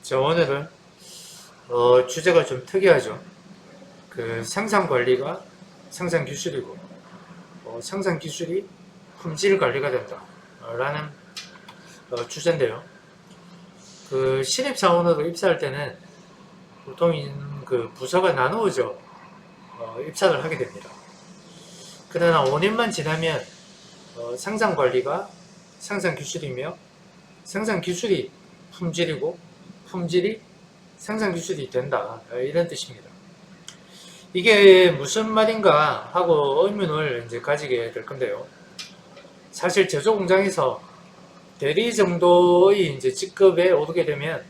자, 오늘은 주제가 좀 특이하죠. 그 생산 관리가 생산 기술이고 생산 기술이 품질 관리가 된다 라는 주제인데요. 그 신입 사원으로 입사할 때는 보통 그 부서가 나누어져 입사를 하게 됩니다. 그러나 5년만 지나면 생산 관리가 생산 기술이며 생산 기술이 품질이고 품질이 생산 기술이 된다, 이런 뜻입니다. 이게 무슨 말인가 하고 의문을 이제 가지게 될 건데요. 사실 제조 공장에서 대리 정도의 이제 직급에 오르게 되면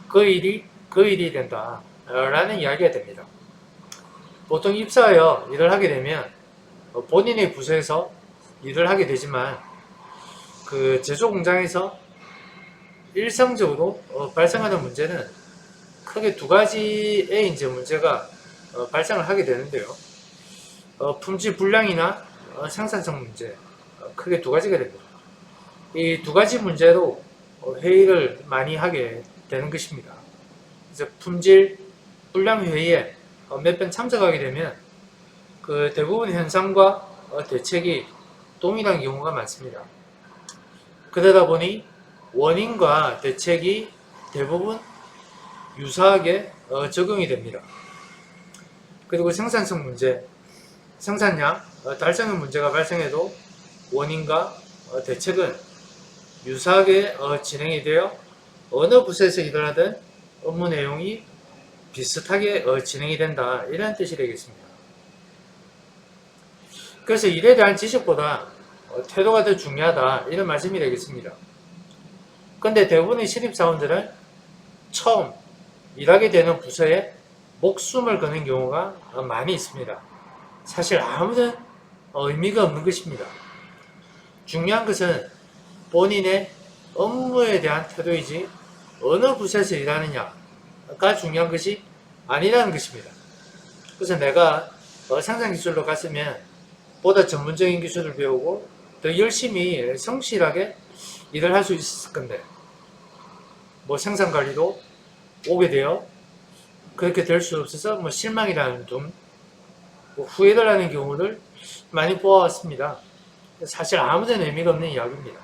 그 일이 된다 라는 이야기가 됩니다. 보통 입사하여 일을 하게 되면 본인의 부서에서 일을 하게 되지만 그 제조 공장에서 일상적으로 발생하는 문제는 크게 두 가지의 이제 문제가 발생을 하게 되는데요. 품질 불량이나 생산성 문제, 크게 두 가지가 됩니다. 이 두 가지 문제로 회의를 많이 하게 되는 것입니다. 그래서 품질 불량 회의에 몇 번 참석하게 되면 그 대부분 현상과 대책이 동일한 경우가 많습니다. 그러다 보니 원인과 대책이 대부분 유사하게 적용이 됩니다. 그리고 생산성 문제, 생산량, 달성의 문제가 발생해도 원인과 대책은 유사하게 진행이 되어 어느 부서에서 일을 하든 업무 내용이 비슷하게 진행이 된다, 이런 뜻이 되겠습니다. 그래서 일에 대한 지식보다 태도가 더 중요하다, 이런 말씀이 되겠습니다. 근데 대부분의 신입사원들은 처음 일하게 되는 부서에 목숨을 거는 경우가 많이 있습니다. 사실 아무런 의미가 없는 것입니다. 중요한 것은 본인의 업무에 대한 태도이지 어느 부서에서 일하느냐가 중요한 것이 아니라는 것입니다. 그래서 내가 생산기술로 갔으면 보다 전문적인 기술을 배우고 더 열심히 성실하게 일을 할 수 있을 건데 생산관리도 오게 되어 그렇게 될 수 없어서 실망이라는 좀 후회를 하는 경우를 많이 보아왔습니다. 사실 아무런 의미가 없는 이야기입니다.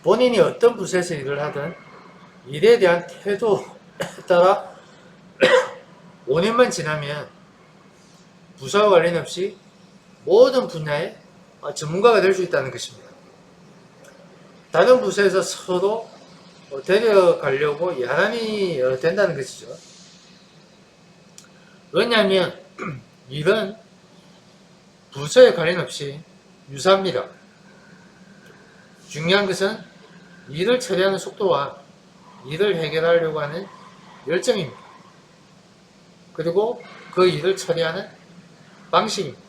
본인이 어떤 부서에서 일을 하든 일에 대한 태도에 따라 5년만 지나면 부서와 관련 없이 모든 분야에 전문가가 될 수 있다는 것입니다. 다른 부서에서 서로 데려가려고 야단이 된다는 것이죠. 왜냐하면 일은 부서에 관련 없이 유사합니다. 중요한 것은 일을 처리하는 속도와 일을 해결하려고 하는 열정입니다. 그리고 그 일을 처리하는 방식입니다.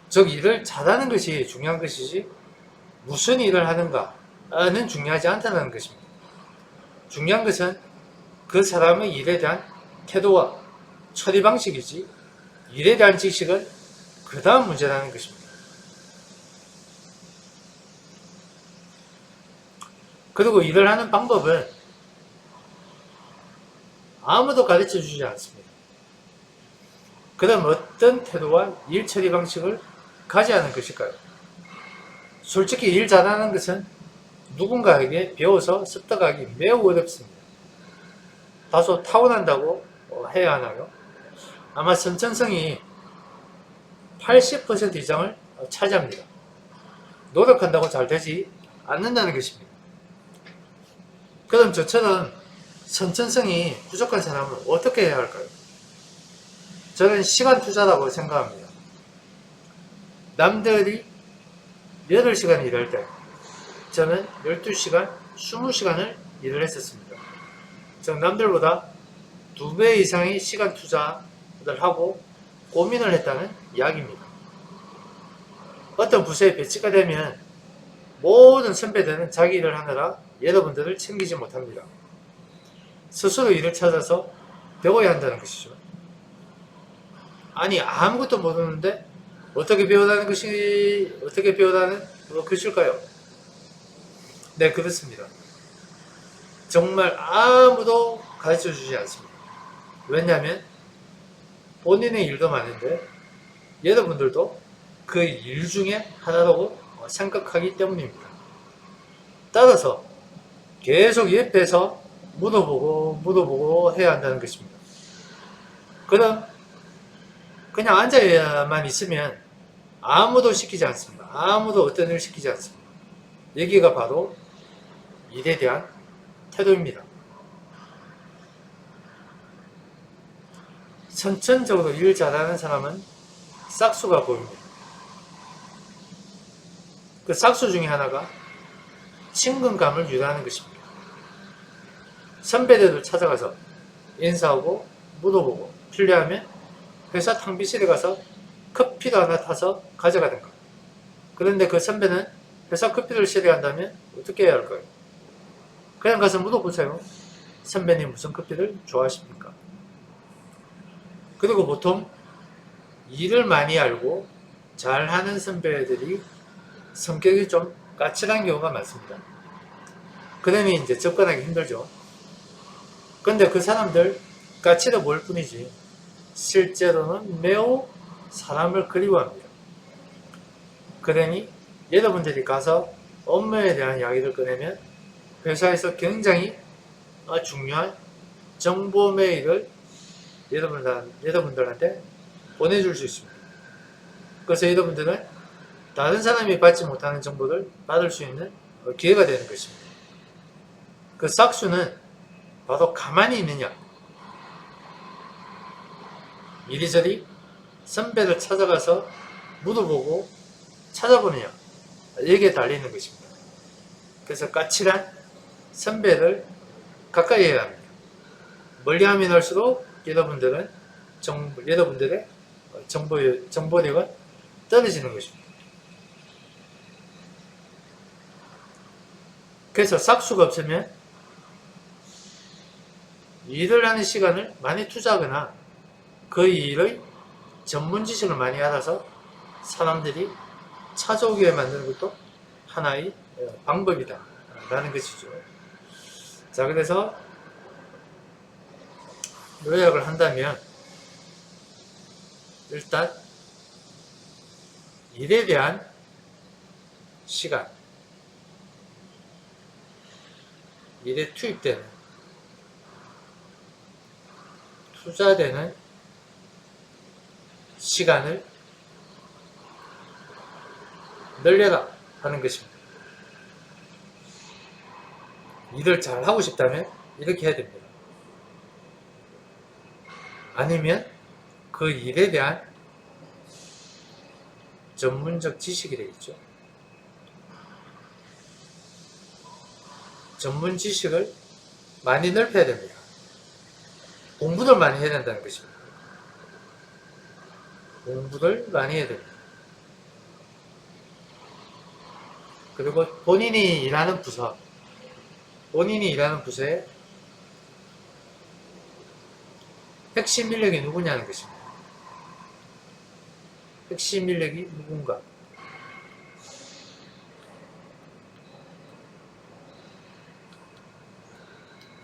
즉 일을 잘하는 것이 중요한 것이지 무슨 일을 하는가는 중요하지 않다는 것입니다. 중요한 것은 그 사람의 일에 대한 태도와 처리 방식이지 일에 대한 지식은 그 다음 문제라는 것입니다. 그리고 일을 하는 방법은 아무도 가르쳐 주지 않습니다. 그럼 어떤 태도와 일 처리 방식을 가져야 하는 것일까요? 솔직히 일 잘하는 것은 누군가에게 배워서 습득하기 매우 어렵습니다. 다소 타고난다고 해야 하나요? 아마 선천성이 80% 이상을 차지합니다. 노력한다고 잘 되지 않는다는 것입니다. 그럼 저처럼 선천성이 부족한 사람은 어떻게 해야 할까요? 저는 시간 투자라고 생각합니다. 남들이 8시간 일할 때 저는 12시간, 20시간을 일을 했었습니다. 즉 남들보다 2배 이상의 시간 투자를 하고 고민을 했다는 이야기입니다. 어떤 부서에 배치가 되면 모든 선배들은 자기 일을 하느라 여러분들을 챙기지 못합니다. 스스로 일을 찾아서 배워야 한다는 것이죠. 아니 아무것도 모르는데 어떻게 배우라는 것일까요? 네, 그렇습니다. 정말 아무도 가르쳐 주지 않습니다. 왜냐하면 본인의 일도 많은데 여러분들도 그 일 중에 하나라고 생각하기 때문입니다. 따라서 계속 옆에서 묻어보고 해야 한다는 것입니다. 그럼 그냥 앉아만 있으면 아무도 시키지 않습니다. 아무도 어떤 일을 시키지 않습니다. 여기가 바로 일에 대한 태도입니다. 선천적으로 일 잘하는 사람은 싹수가 보입니다. 그 싹수 중에 하나가 친근감을 유도하는 것입니다. 선배들을 찾아가서 인사하고 묻어보고 필요하면 회사 탕비실에 가서 커피도 하나 타서 가져가든가. 그런데 그 선배는 회사 커피를 싫어한다면 어떻게 해야 할까요? 그냥 가서 묻어보세요. 선배님 무슨 커피를 좋아하십니까? 그리고 보통 일을 많이 알고 잘하는 선배들이 성격이 좀 까칠한 경우가 많습니다. 그러니 이제 접근하기 힘들죠. 근데 그 사람들 까칠해 보일 뿐이지 실제로는 매우 사람을 그리워합니다. 그러니 여러분들이 가서 업무에 대한 이야기를 꺼내면 회사에서 굉장히 중요한 정보 메일을 여러분들한테 보내줄 수 있습니다. 그래서 여러분들은 다른 사람이 받지 못하는 정보를 받을 수 있는 기회가 되는 것입니다. 그 싹수는 바로 가만히 있느냐, 이리저리 선배를 찾아가서 묻어보고 찾아보느냐, 여기에 달리는 것입니다. 그래서 까칠한 선배를 가까이 해야 합니다. 멀리 하면 할수록 여러분들의 정보력은 떨어지는 것입니다. 그래서 싹수가 없으면 일을 하는 시간을 많이 투자하거나 그 일의 전문 지식을 많이 알아서 사람들이 찾아오게 만드는 것도 하나의 방법이다 라는 것이죠. 자, 그래서 요약을 한다면 일단 일에 대한 시간, 일에 투자되는 시간을 늘려라 하는 것입니다. 일을 잘 하고 싶다면 이렇게 해야 됩니다. 아니면 그 일에 대한 전문적 지식이 되겠죠. 전문 지식을 많이 넓혀야 됩니다. 공부를 많이 해야 된다는 것입니다. 공부를 많이 해야 됩니다. 그리고 본인이 일하는 부서에 핵심 인력이 누구냐는 것입니다. 핵심 인력이 누군가.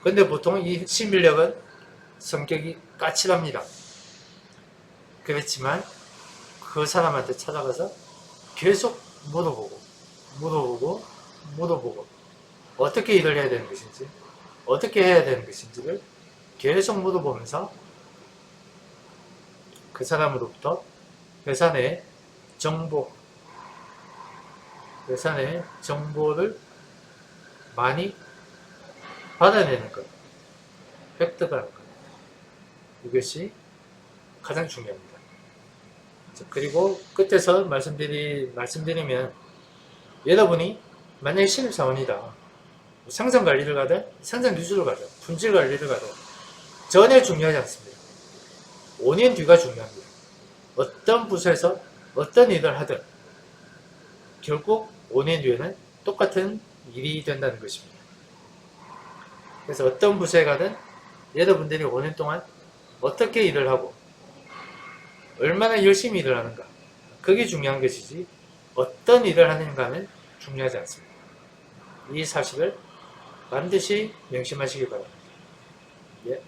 근데 보통 이 핵심 인력은 성격이 까칠합니다. 그렇지만 그 사람한테 찾아가서 계속 물어보고 어떻게 일을 해야 되는 것인지, 어떻게 해야 되는 것인지를 계속 물어보면서 그 사람으로부터 회사 내 정보를 많이 받아내는 것, 획득하는 것, 이것이 가장 중요합니다. 그리고 끝에서 말씀드리면 여러분이 만약에 신입사원이다, 생산관리를 가든 생산기술을 가든 품질관리를 가든 전혀 중요하지 않습니다. 5년 뒤가 중요합니다. 어떤 부서에서 어떤 일을 하든 결국 5년 뒤에는 똑같은 일이 된다는 것입니다. 그래서 어떤 부서에 가든 여러분들이 5년 동안 어떻게 일을 하고 얼마나 열심히 일을 하는가, 그게 중요한 것이지 어떤 일을 하는가는 중요하지 않습니다. 이 사실을 반드시 명심하시기 바랍니다. 예.